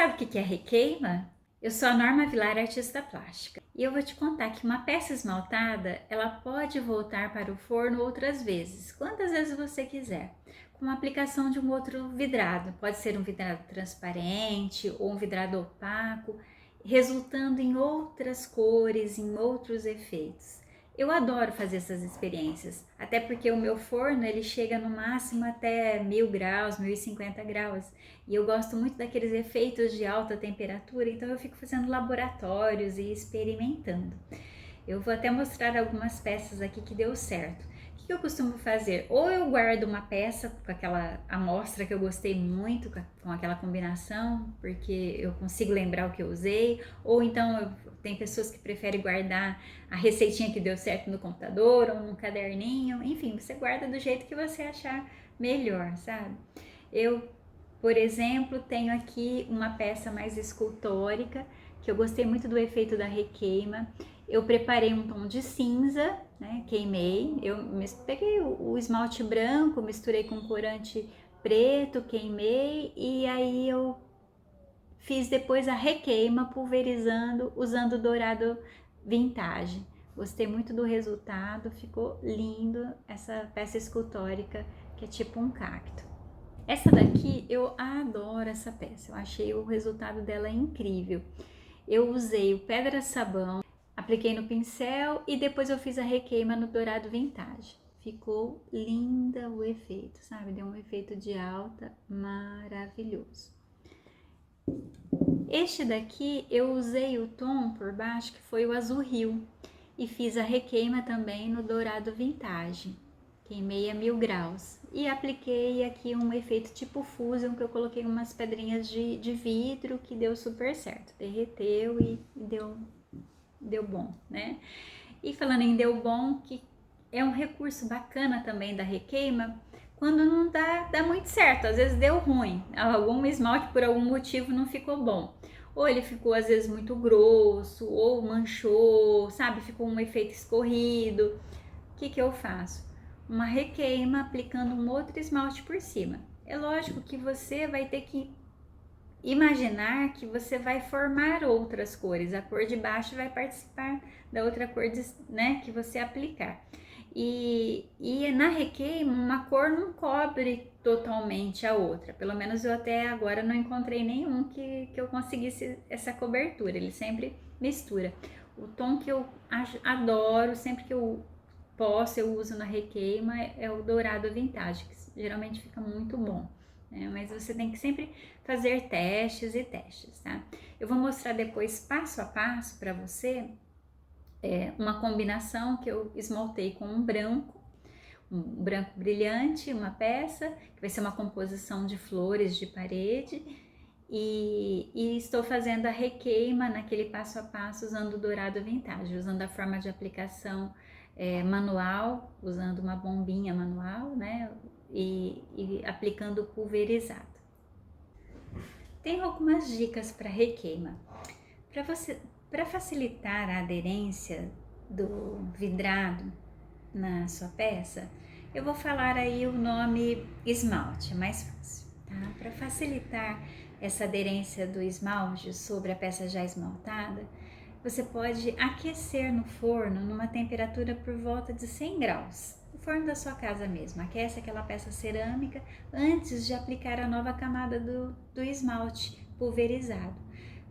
sabe o que é requeima? Eu sou a Norma Vilar, artista plástica, e eu vou te contar que uma peça esmaltada, ela pode voltar para o forno outras vezes, quantas vezes você quiser, com a aplicação de um outro vidrado. Pode ser um vidrado transparente ou um vidrado opaco, resultando em outras cores, em outros efeitos. Eu adoro fazer essas experiências, até porque o meu forno ele chega no máximo até 1000 graus, 1050 graus, e eu gosto muito daqueles efeitos de alta temperatura, então eu fico fazendo laboratórios e experimentando. Eu vou até mostrar algumas peças aqui que deu certo. O que eu costumo fazer? Ou eu guardo uma peça com aquela amostra que eu gostei muito, com aquela combinação, porque eu consigo lembrar o que eu usei, ou então tem pessoas que preferem guardar a receitinha que deu certo no computador ou num caderninho, enfim, você guarda do jeito que você achar melhor, sabe? Eu, por exemplo, tenho aqui uma peça mais escultórica, que eu gostei muito do efeito da requeima. Eu preparei um tom de cinza, né? Queimei. Eu peguei o esmalte branco, misturei com corante preto, queimei e aí eu fiz depois a requeima pulverizando usando dourado vintage. Gostei muito do resultado, ficou lindo essa peça escultórica que é tipo um cacto. Essa daqui eu adoro essa peça, eu achei o resultado dela incrível. Eu usei o pedra sabão, apliquei no pincel e depois eu fiz a requeima no dourado vintage. Ficou linda o efeito, sabe? Deu um efeito de alta maravilhoso. Este daqui eu usei o tom por baixo que foi o azul rio e fiz a requeima também no dourado vintage. Queimei a 1000 graus e apliquei aqui um efeito tipo fusion que eu coloquei umas pedrinhas de vidro que deu super certo, derreteu e deu bom, né? E falando em deu bom, que é um recurso bacana também da requeima, quando não dá muito certo, às vezes deu ruim, algum esmalte por algum motivo não ficou bom. Ou ele ficou às vezes muito grosso, ou manchou, sabe? Ficou um efeito escorrido. O que eu faço? Uma requeima aplicando um outro esmalte por cima. É lógico que você vai ter que imaginar que você vai formar outras cores. A cor de baixo vai participar da outra cor, né, que você aplicar. E na requeima, uma cor não cobre totalmente a outra. Pelo menos eu até agora não encontrei nenhum que eu conseguisse essa cobertura. Ele sempre mistura. O tom que eu adoro, sempre que eu posso, eu uso na requeima, é o dourado vintage, que geralmente fica muito bom. Mas você tem que sempre fazer testes e testes, tá? Eu vou mostrar depois passo a passo para você uma combinação que eu esmaltei com um branco brilhante, uma peça, que vai ser uma composição de flores de parede, e estou fazendo a requeima naquele passo a passo usando o dourado vintage, usando a forma de aplicação manual, usando uma bombinha manual, né? E aplicando pulverizado. Tenho algumas dicas para requeima. Para facilitar a aderência do vidrado na sua peça, eu vou falar aí o nome esmalte, é mais fácil, tá? Para facilitar essa aderência do esmalte sobre a peça já esmaltada, você pode aquecer no forno numa temperatura por volta de 100 graus. O forno da sua casa mesmo, aquece aquela peça cerâmica antes de aplicar a nova camada do esmalte pulverizado.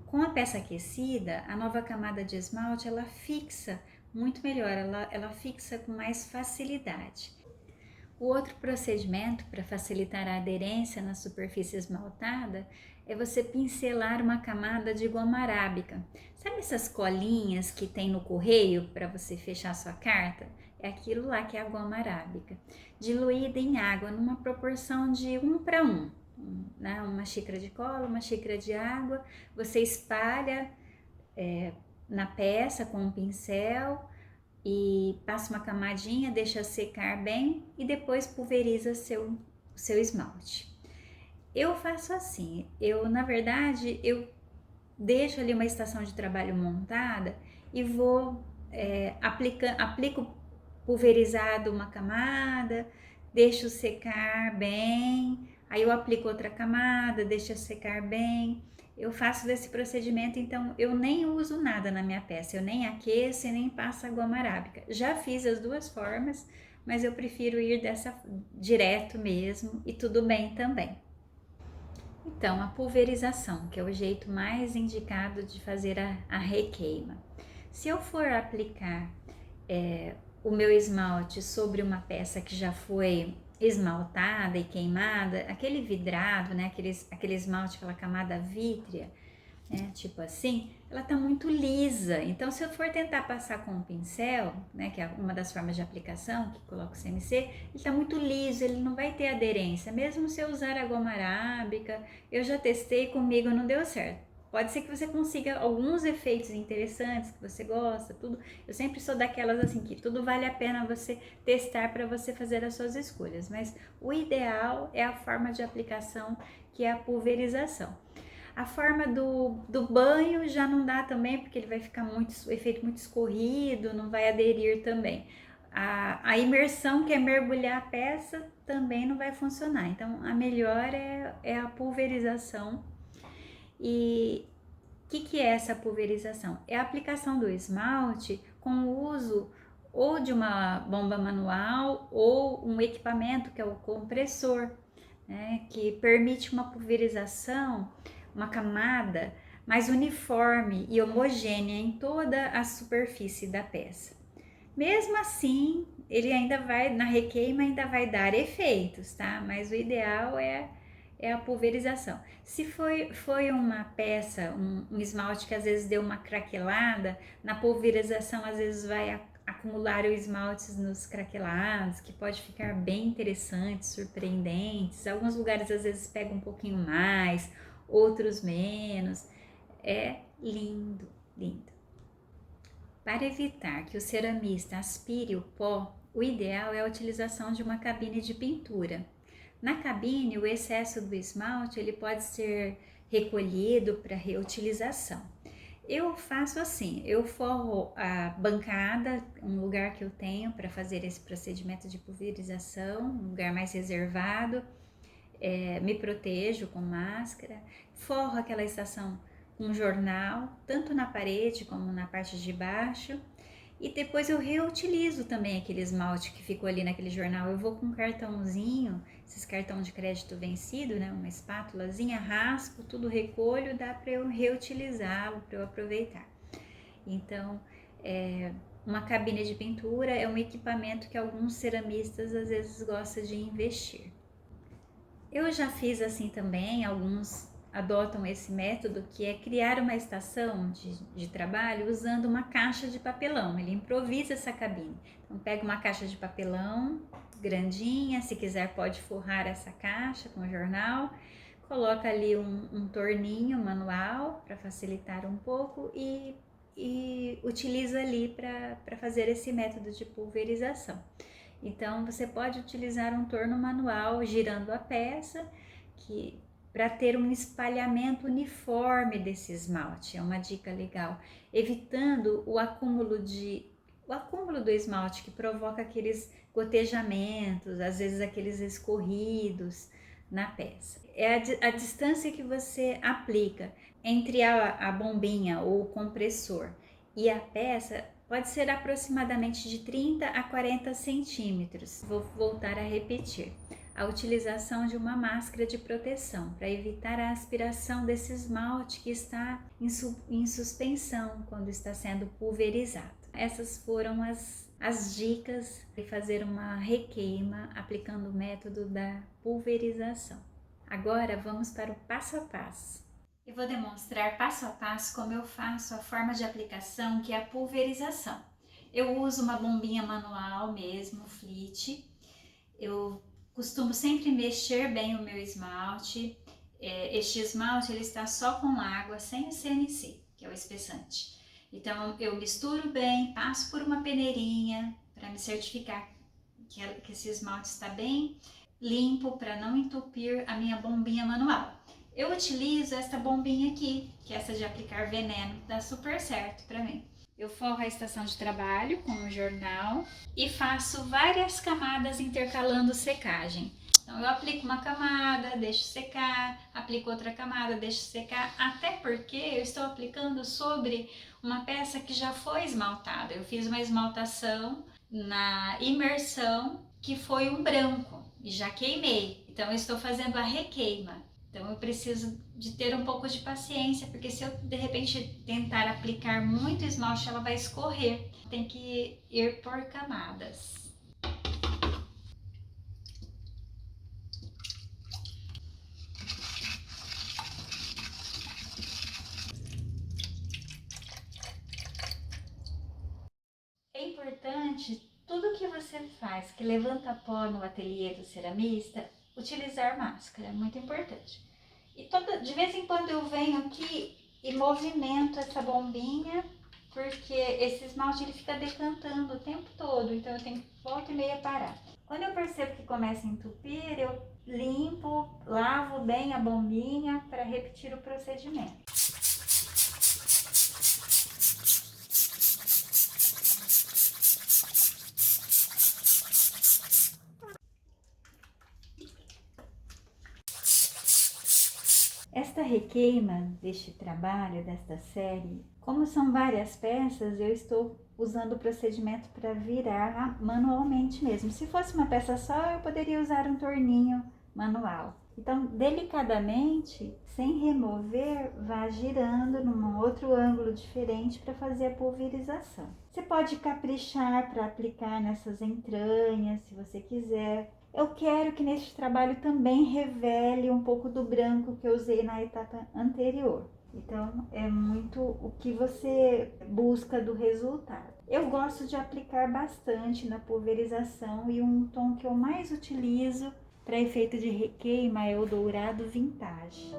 Com a peça aquecida, a nova camada de esmalte ela fixa muito melhor, ela fixa com mais facilidade. O outro procedimento para facilitar a aderência na superfície esmaltada é você pincelar uma camada de goma arábica. Sabe essas colinhas que tem no correio para você fechar sua carta? É aquilo lá que é a goma arábica, diluída em água numa proporção de 1 para 1. Né? Uma xícara de cola, uma xícara de água, você espalha na peça com um pincel e passa uma camadinha, deixa secar bem e depois pulveriza seu esmalte. Eu faço assim, na verdade, eu deixo ali uma estação de trabalho montada e vou aplico pulverizado uma camada, deixo secar bem, aí eu aplico outra camada, deixo secar bem. eu faço desse procedimento, então eu nem uso nada na minha peça, eu nem aqueço e nem passo a goma arábica. Já fiz as duas formas, mas eu prefiro ir dessa direto mesmo e tudo bem também. Então, a pulverização, que é o jeito mais indicado de fazer a requeima. Se eu for aplicar o meu esmalte sobre uma peça que já foi esmaltada e queimada, aquele vidrado, né, aquele esmalte, aquela camada vítrea, né, tipo assim, ela tá muito lisa. Então, se eu for tentar passar com um pincel, né, que é uma das formas de aplicação, que coloca o CMC, ele tá muito liso, ele não vai ter aderência. Mesmo se eu usar a goma arábica, eu já testei, comigo não deu certo. Pode ser que você consiga alguns efeitos interessantes que você gosta, tudo. Eu sempre sou daquelas assim que tudo vale a pena você testar para você fazer as suas escolhas, mas o ideal é a forma de aplicação, que é a pulverização. A forma do banho já não dá também, porque ele vai ficar o efeito muito escorrido, não vai aderir também. A imersão, que é mergulhar a peça, também não vai funcionar. Então, a melhor é a pulverização. E o que é essa pulverização? É a aplicação do esmalte com o uso ou de uma bomba manual ou um equipamento que é o compressor, né, que permite uma pulverização, uma camada mais uniforme e homogênea em toda a superfície da peça. Mesmo assim, ele ainda vai, na requeima ainda vai dar efeitos, tá? Mas o ideal é a pulverização. Se foi uma peça, um esmalte que às vezes deu uma craquelada, na pulverização às vezes vai acumular os esmaltes nos craquelados, que pode ficar bem interessantes, surpreendentes. Alguns lugares às vezes pegam um pouquinho mais, outros menos. É lindo, lindo. Para evitar que o ceramista aspire o pó, o ideal é a utilização de uma cabine de pintura. Na cabine, o excesso do esmalte ele pode ser recolhido para reutilização. Eu faço assim, eu forro a bancada, um lugar que eu tenho para fazer esse procedimento de pulverização, um lugar mais reservado, me protejo com máscara, forro aquela estação com jornal, tanto na parede como na parte de baixo. E depois eu reutilizo também aquele esmalte que ficou ali naquele jornal. Eu vou com um cartãozinho, esses cartão de crédito vencido, né, uma espátulazinha, raspo, tudo recolho, dá para eu reutilizá-lo, para eu aproveitar. Então, uma cabine de pintura é um equipamento que alguns ceramistas às vezes gostam de investir. Eu já fiz assim também, alguns adotam esse método, que é criar uma estação de trabalho usando uma caixa de papelão. Ele improvisa essa cabine. Então pega uma caixa de papelão grandinha, se quiser pode forrar essa caixa com jornal, coloca ali um torninho manual para facilitar um pouco e utiliza ali para fazer esse método de pulverização. Então você pode utilizar um torno manual girando a peça, para ter um espalhamento uniforme desse esmalte, é uma dica legal, evitando o acúmulo do esmalte, que provoca aqueles gotejamentos, às vezes aqueles escorridos na peça. É a distância que você aplica entre a bombinha ou o compressor e a peça pode ser aproximadamente de 30 a 40 centímetros. Vou voltar a repetir. A utilização de uma máscara de proteção para evitar a aspiração desse esmalte que está em suspensão quando está sendo pulverizado. Essas foram as dicas de fazer uma requeima aplicando o método da pulverização. Agora vamos para o passo a passo. Eu vou demonstrar passo a passo como eu faço a forma de aplicação, que é a pulverização. Eu uso uma bombinha manual mesmo, flit. Eu costumo sempre mexer bem o meu esmalte. Este esmalte ele está só com água, sem o CMC, que é o espessante. Então eu misturo bem, passo por uma peneirinha para me certificar que esse esmalte está bem limpo, para não entupir a minha bombinha manual. Eu utilizo esta bombinha aqui, que é essa de aplicar veneno, dá super certo para mim. Eu forro a estação de trabalho com o jornal e faço várias camadas intercalando secagem. Então eu aplico uma camada, deixo secar, aplico outra camada, deixo secar, até porque eu estou aplicando sobre uma peça que já foi esmaltada. Eu fiz uma esmaltação na imersão que foi um branco e já queimei. Então eu estou fazendo a requeima. Então eu preciso de ter um pouco de paciência, porque se eu de repente tentar aplicar muito esmalte, ela vai escorrer. Tem que ir por camadas. É importante, tudo que você faz que levanta pó no ateliê do ceramista, utilizar máscara, é muito importante. E de vez em quando eu venho aqui e movimento essa bombinha, porque esse esmalte ele fica decantando o tempo todo, então eu tenho que volta e meia parar. Quando eu percebo que começa a entupir, eu limpo, lavo bem a bombinha para repetir o procedimento. Esta requeima deste trabalho, desta série, como são várias peças, eu estou usando o procedimento para virar manualmente mesmo. Se fosse uma peça só, eu poderia usar um torninho manual. Então, delicadamente, sem remover, vá girando num outro ângulo diferente para fazer a pulverização. Você pode caprichar para aplicar nessas entranhas, se você quiser. Eu quero que neste trabalho também revele um pouco do branco que eu usei na etapa anterior. Então, é muito o que você busca do resultado. Eu gosto de aplicar bastante na pulverização e um tom que eu mais utilizo para efeito de requeima é o dourado vintage.